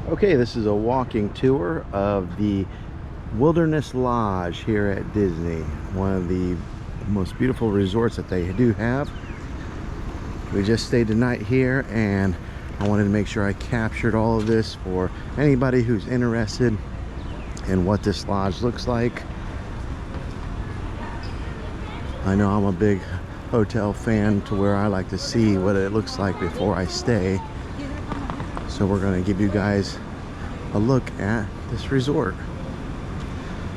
Okay, this is a walking tour of the Wilderness Lodge here at Disney, one of the most beautiful resorts that they do have. We just stayed the night here and I wanted to make sure I captured all of this for anybody who's interested in what this lodge looks like. I know I'm a big hotel fan to where I like to see what it looks like before I stay. So we're going to give you guys a look at this resort.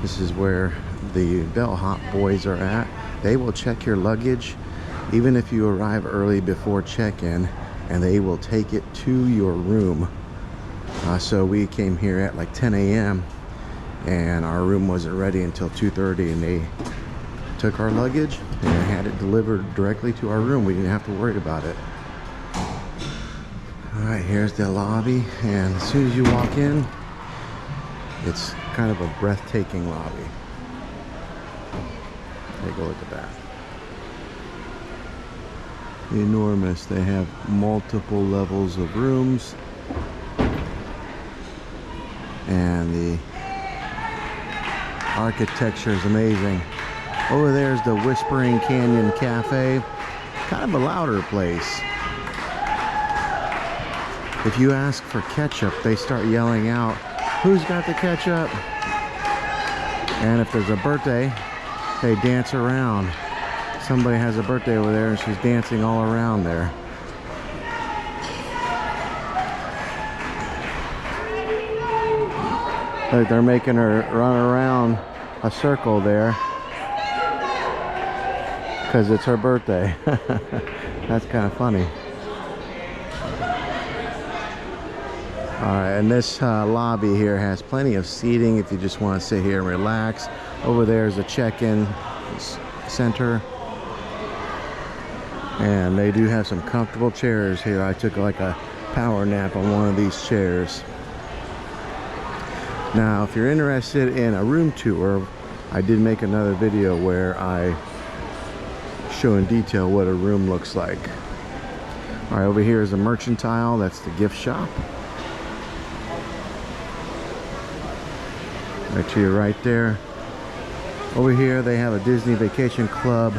This is where the bellhop boys are at. They will check your luggage even if you arrive early before check-in, and they will take it to your room. So we came here at like 10 a.m. and our room wasn't ready until 2:30, and they took our luggage and had it delivered directly to our room. We didn't have to worry about it. Alright, here's the lobby, and as soon as you walk in, it's kind of a breathtaking lobby. Take a look at that. Enormous. They have multiple levels of rooms, and the architecture is amazing. Over there's the Whispering Canyon Cafe, kind of a louder place. If you ask for ketchup, they start yelling out, "Who's got the ketchup?" And if there's a birthday, they dance around. Somebody has a birthday over there and she's dancing all around there. Like they're making her run around a circle there because it's her birthday. That's kind of funny. Alright, and this lobby here has plenty of seating if you just want to sit here and relax. Over there is a check-in center, and they do have some comfortable chairs here. I took like a power nap on one of these chairs. Now if you're interested in a room tour, I did make another video where I show in detail what a room looks like. Alright, over here is a mercantile. That's the gift shop. Right to your right there. Over here they have a Disney Vacation Club,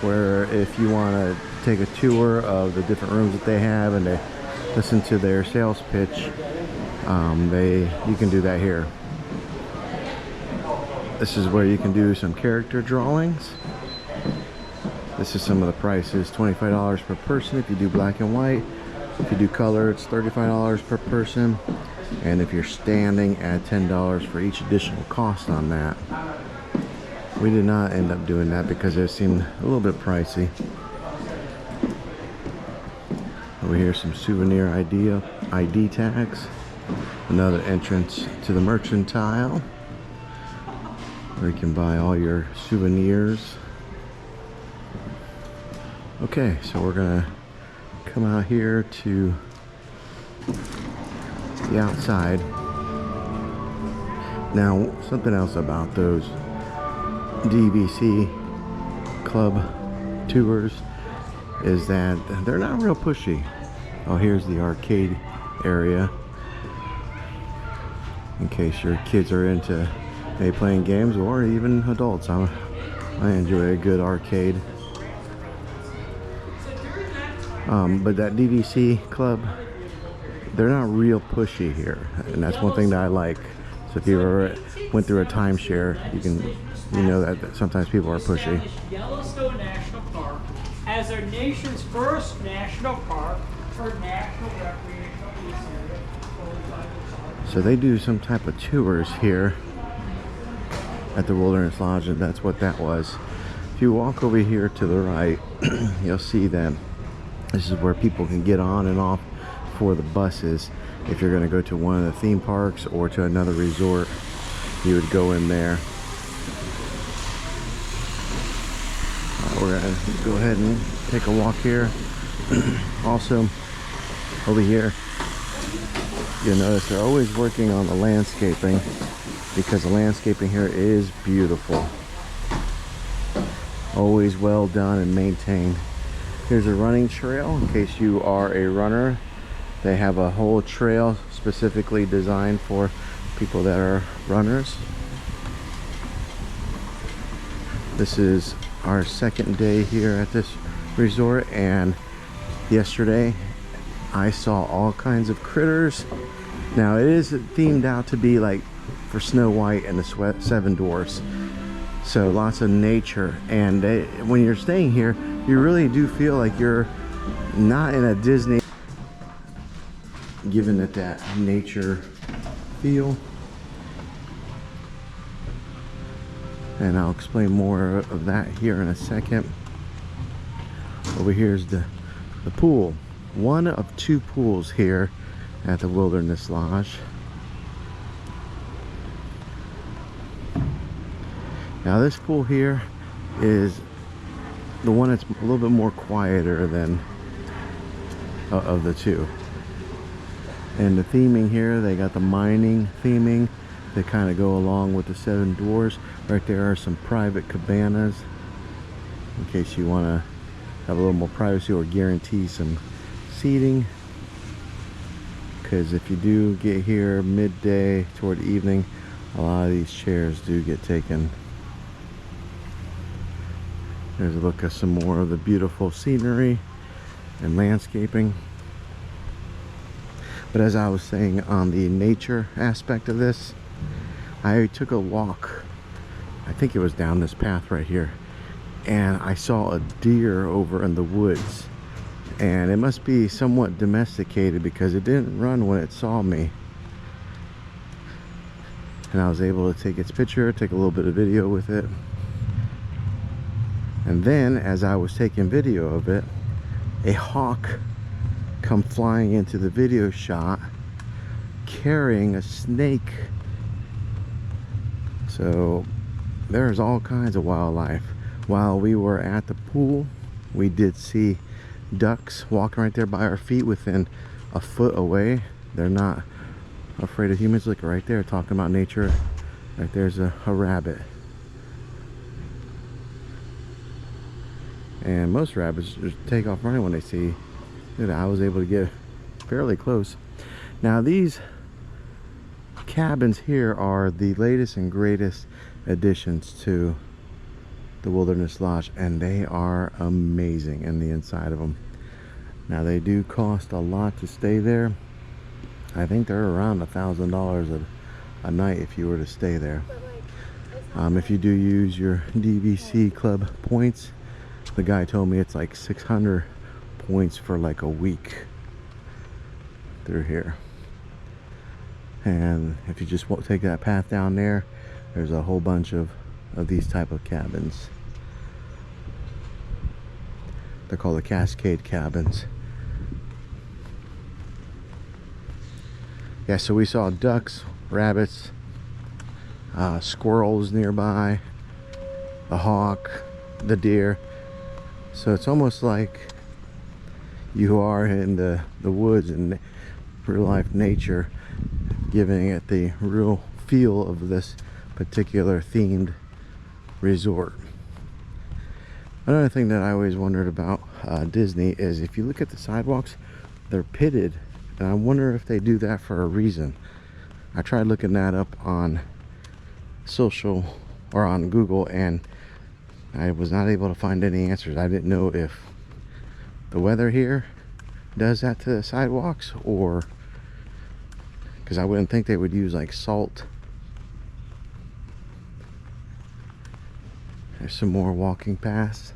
where if you want to take a tour of the different rooms that they have and to listen to their sales pitch, you can do that here. This is where you can do some character drawings. This is some of the prices. $25 per person if you do black and white. If you do color, it's $35 per person. And if you're standing, add $10 for each additional cost on that. We did not end up doing that because it seemed a little bit pricey. Over here, some souvenir ID tags. Another entrance to the mercantile, where you can buy all your souvenirs. Okay, so we're gonna come out here to the outside. Now, something else about those DVC club tours is that they're not real pushy. Oh, here's the arcade area, in case your kids are into maybe playing games, or even adults. I enjoy a good arcade. But that DVC club, they're not real pushy here, and that's one thing that I like. So if you ever went through a timeshare, you know that sometimes people are pushy. Yellowstone National Park as our nation's first national park for national recreational use area. So they do some type of tours here at the Wilderness Lodge, and that's what that was. If you walk over here to the right, you'll see that this is where people can get on and off for the buses. If you're going to go to one of the theme parks or to another resort, you would go in there. We're going to go ahead and take a walk here. Also, over here, you'll notice they're always working on the landscaping, because the landscaping here is beautiful. Always well done and maintained. Here's a running trail in case you are a runner They have a whole trail specifically designed for people that are runners. This is our second day here at this resort, and yesterday I saw all kinds of critters. Now it is themed out to be like for Snow White and the Seven Dwarfs, so lots of nature. And when you're staying here, you really do feel like you're not in a Disney, giving it that nature feel. And I'll explain more of that here in a second. Over here is the pool. One of two pools here at the Wilderness Lodge. Now this pool here is the one that's a little bit more quieter than of the two. And the theming here, they got the mining theming that kind of go along with the Seven Dwarfs. Right there are some private cabanas in case you want to have a little more privacy or guarantee some seating, because if you do get here midday toward evening, a lot of these chairs do get taken. There's a look at some more of the beautiful scenery and landscaping. But as I was saying, on the nature aspect of this, I took a walk, I think it was down this path right here, and I saw a deer over in the woods. And it must be somewhat domesticated because it didn't run when it saw me. And I was able to take its picture, take a little bit of video with it. And then as I was taking video of it, a hawk come flying into the video shot carrying a snake. So there's all kinds of wildlife. While we were at the pool, we did see ducks walking right there by our feet within a foot away. They're not afraid of humans. Look right there, talking about nature. Right there's a rabbit. And most rabbits just take off running when they see that. I was able to get fairly close. Now these cabins here are the latest and greatest additions to the Wilderness Lodge, and they are amazing in the inside of them. Now they do cost a lot to stay there. I think they're around $1,000 a night if you were to stay there. If you do use your DVC club points, the guy told me it's like 600 points for like a week through here. And if you just won't take that path down there, there's a whole bunch of these type of cabins. They're called the Cascade cabins. Yeah, so we saw ducks, rabbits, squirrels nearby, the hawk, the deer. So it's almost like you are in the woods and real life nature, giving it the real feel of this particular themed resort. Another thing that I always wondered about Disney is if you look at the sidewalks, they're pitted, and I wonder if they do that for a reason. I tried looking that up on social or on Google, and I was not able to find any answers. I didn't know if the weather here does that to the sidewalks, or because I wouldn't think they would use like salt. There's some more walking paths.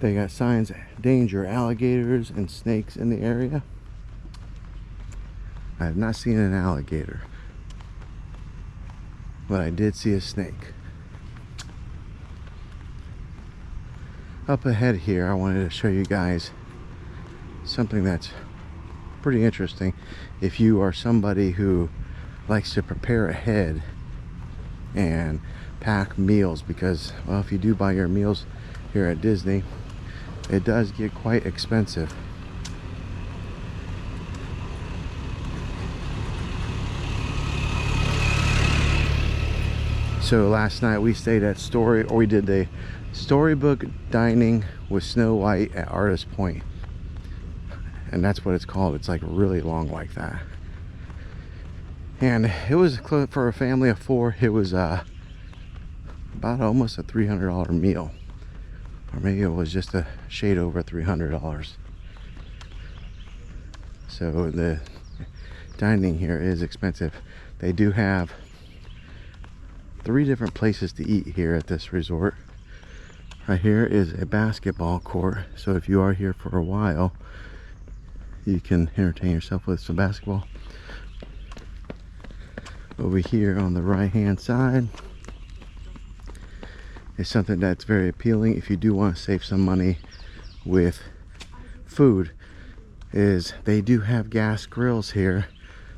They got signs, danger, alligators and snakes in the area. I have not seen an alligator, but I did see a snake. Up ahead here, I wanted to show you guys something that's pretty interesting. If you are somebody who likes to prepare ahead and pack meals, because, well, if you do buy your meals here at Disney, it does get quite expensive. So last night we stayed at we did the storybook dining with Snow White at Artist Point. and that's what it's called. It's like really long like that. And it was for a family of 4. It was about almost a $300 meal, or maybe it was just a shade over $300. So the dining here is expensive. They do have 3 different places to eat here at this resort. Right here is a basketball court, so if you are here for a while, you can entertain yourself with some basketball. Over here on the right hand side is something that's very appealing if you do want to save some money with food, is they do have gas grills here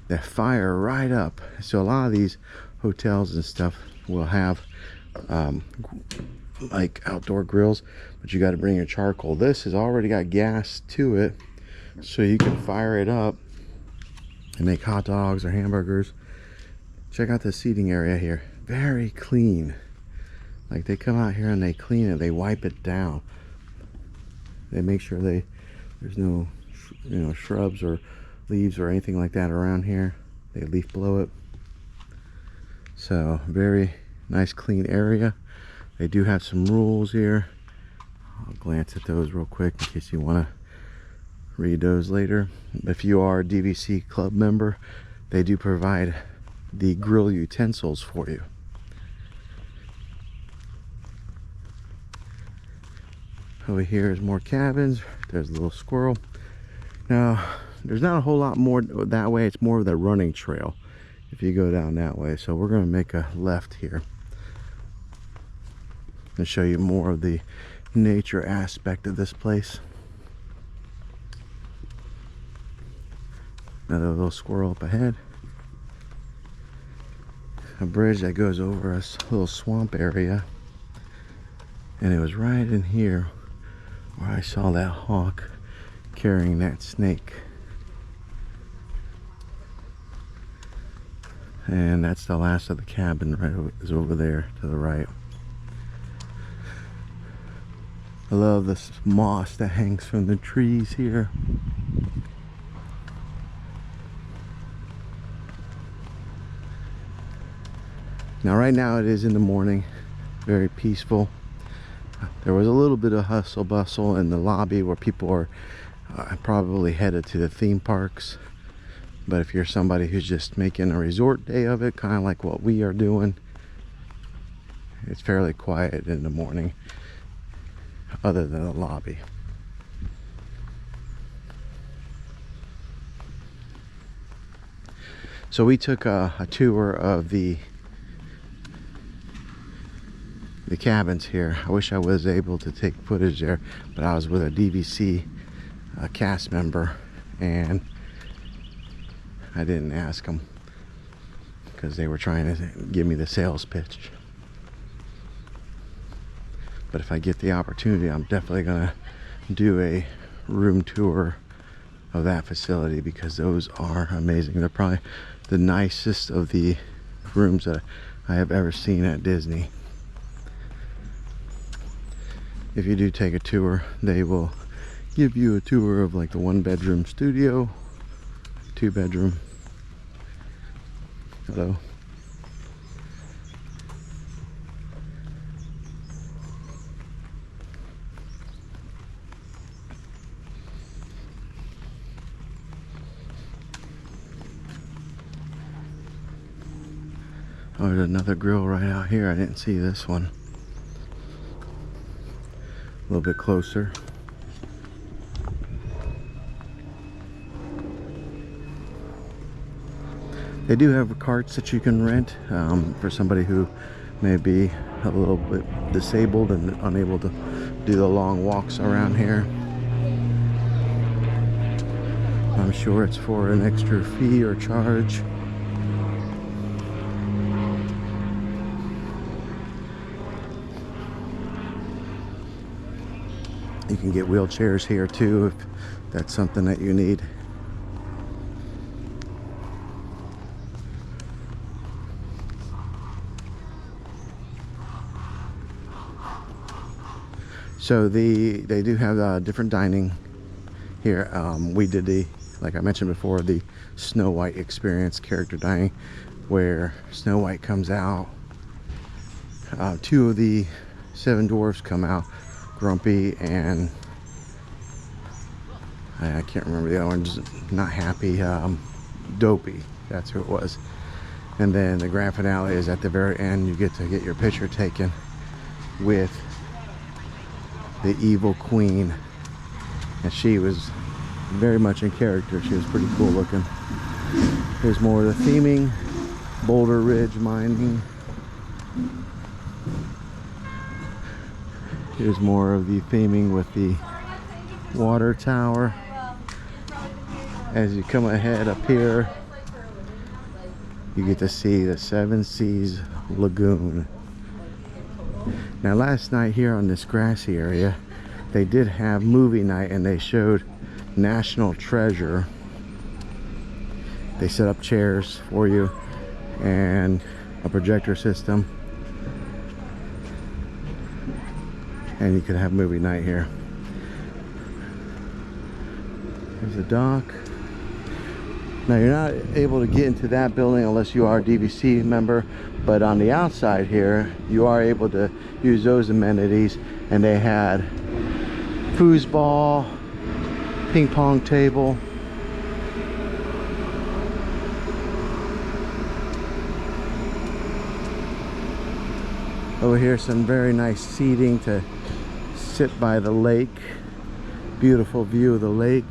that fire right up. So a lot of these hotels and stuff will have like outdoor grills, but you got to bring your charcoal. This has already got gas to it, so you can fire it up and make hot dogs or hamburgers. Check out the seating area here, very clean. Like, they come out here and they clean it, they wipe it down, they make sure there's no shrubs or leaves or anything like that around here. They leaf blow it. So very nice clean area. They do have some rules here. I'll glance at those real quick in case you want to read those later. If you are a DVC club member, they do provide the grill utensils for you. Over here is more cabins. There's a little squirrel. Now, there's not a whole lot more that way. It's more of the running trail if you go down that way. So we're going to make a left here and show you more of the nature aspect of this place. Another little squirrel up ahead. A bridge that goes over a little swamp area. And it was right in here where I saw that hawk carrying that snake. And that's the last of the cabin, right, is over there to the right. I love this moss that hangs from the trees here. Now right now it is in the morning, very peaceful. There was a little bit of hustle bustle in the lobby where people are probably headed to the theme parks. But if you're somebody who's just making a resort day of it, kind of like what we are doing, it's fairly quiet in the morning, other than the lobby. So we took a tour of the cabins here. I wish I was able to take footage there, but I was with a DVC cast member and I didn't ask them because they were trying to give me the sales pitch. But if I get the opportunity, I'm definitely gonna do a room tour of that facility because those are amazing. They're probably the nicest of the rooms that I have ever seen at Disney. If you do take a tour, they will give you a tour of like the 1-bedroom studio, 2-bedroom. Hello. Oh, there's another grill right out here. I didn't see this one. A little bit closer. They do have carts that you can rent for somebody who may be a little bit disabled and unable to do the long walks around here. I'm sure it's for an extra fee or charge. You can get wheelchairs here too if that's something that you need. So they do have different dining here. We did the, like I mentioned before, the Snow White experience, character dining, where Snow White comes out. Two of the seven dwarfs come out, Grumpy and I can't remember the other one, just not happy, Dopey, that's who it was. And then the grand finale is at the very end. You get to get your picture taken with the evil queen, and she was very much in character. She was pretty cool looking. Here's more of the theming, Boulder Ridge mining. Here's more of the theming with the water tower. As you come ahead up here, you get to see the Seven Seas Lagoon. Now last night here on this grassy area, they did have movie night and they showed National Treasure. They set up chairs for you and a projector system, and you could have movie night here. There's the dock. Now you're not able to get into that building unless you are a DVC member, but on the outside here you are able to use those amenities, and they had foosball, ping pong table, over here some very nice seating to sit by the lake. Beautiful view of the lake.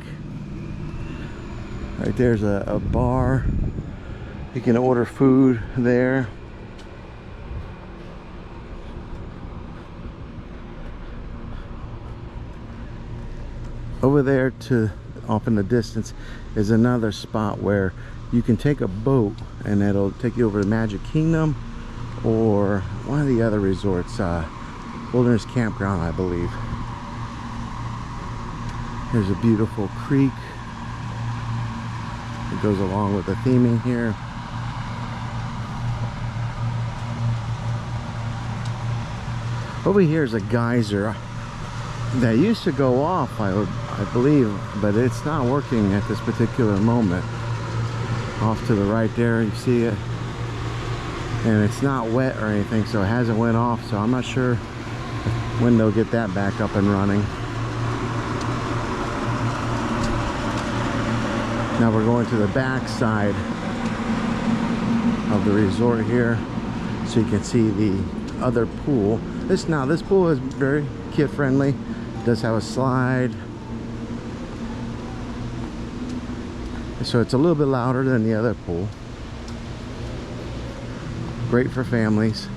Right there's a bar. You can order food there. Over there to off in the distance is another spot where you can take a boat and it'll take you over to Magic Kingdom or one of the other resorts, Wilderness Campground, I believe. There's a beautiful creek. It goes along with the theming here. Over here is a geyser that used to go off, I believe, but it's not working at this particular moment. Off to the right there, you see it, and it's not wet or anything, so it hasn't went off, so I'm not sure when they'll get that back up and running. Now we're going to the back side of the resort here, so you can see the other pool. This pool is very kid friendly. It does have a slide, so it's a little bit louder than the other pool. Great for families.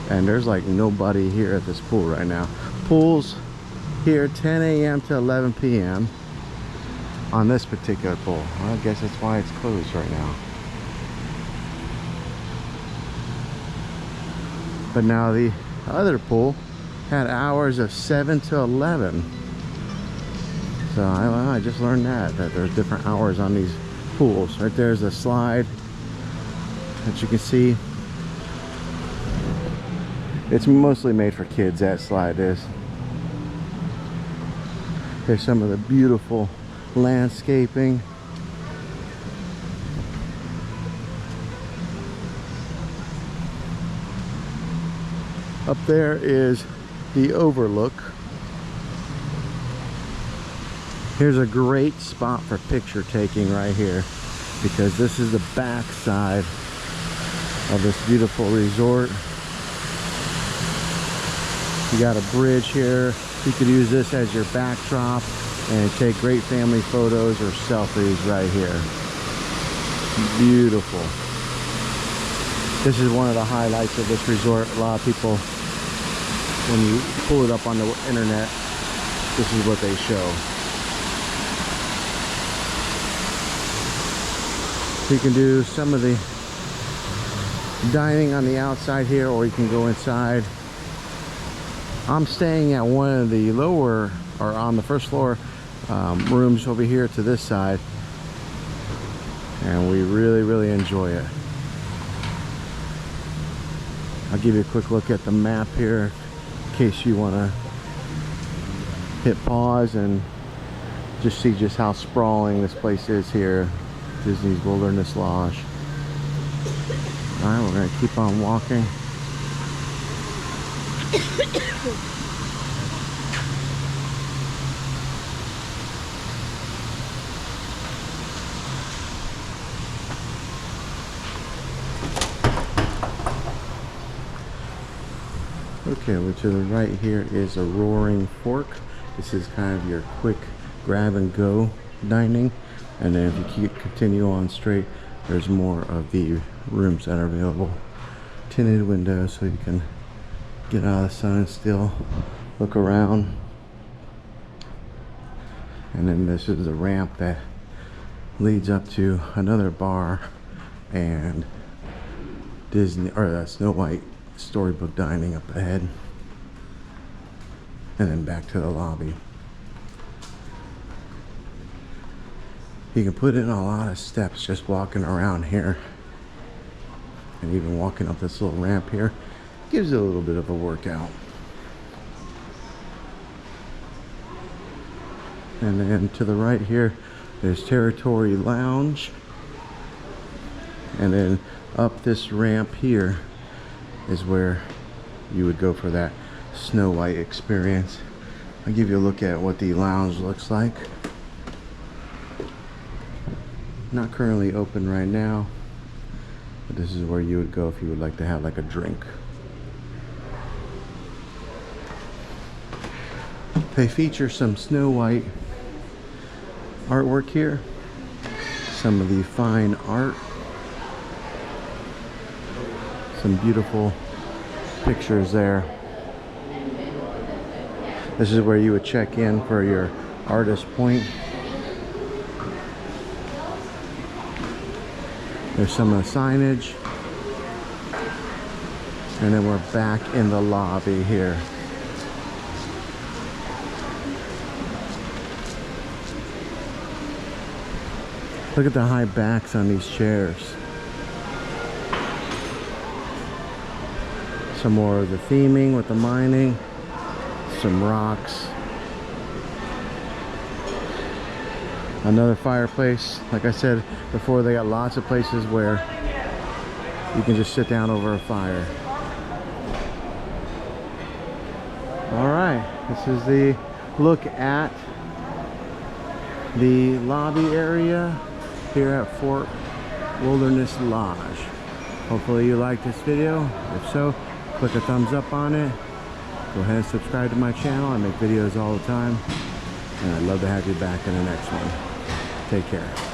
And there's like nobody here at this pool right now. Pool's here 10 a.m. to 11 p.m. on this particular pool. Well, I guess that's why it's closed right now. But now the other pool had hours of 7 to 11. So I just learned that there's different hours on these pools. Right there's a slide that you can see. It's mostly made for kids, that slide is. Here's some of the beautiful landscaping. Up there is the overlook. Here's a great spot for picture taking right here, because this is the back side of this beautiful resort. You got a bridge here. You could use this as your backdrop and take great family photos or selfies right here. Beautiful. This is one of the highlights of this resort. A lot of people, when you pull it up on the internet, this is what they show. So you can do some of the dining on the outside here, or you can go inside. I'm staying at one of the lower, or on the first floor rooms over here to this side, and we really enjoy it. I'll give you a quick look at the map here in case you want to hit pause and just see just how sprawling this place is here. Disney's Wilderness Lodge. Alright, we're gonna keep on walking. Okay, well, to the right here is a Roaring Fork. This is kind of your quick grab and go dining. And then if you continue on straight, there's more of the rooms that are available. Tinted windows so you can get out of the sun and still look around. And then this is the ramp that leads up to another bar and Disney, or Snow White storybook dining up ahead. And then back to the lobby. You can put in a lot of steps just walking around here. And even walking up this little ramp here gives it a little bit of a workout. And then to the right here, there's Territory Lounge. And then up this ramp here is where you would go for that Snow White experience. I'll give you a look at what the lounge looks like. Not currently open right now, but this is where you would go if you would like to have like a drink. They feature some Snow White artwork here, some of the fine art, some beautiful pictures there. This is where you would check in for your artist point. There's some of the signage. And then we're back in the lobby here. Look at the high backs on these chairs. Some more of the theming with the mining. Some rocks. Another fireplace. Like I said before, they got lots of places where you can just sit down over a fire. Alright, this is the look at the lobby area here at Fort Wilderness Lodge. Hopefully you liked this video. If so, click a thumbs up on it. Go ahead and subscribe to my channel. I make videos all the time. And I'd love to have you back in the next one. Take care.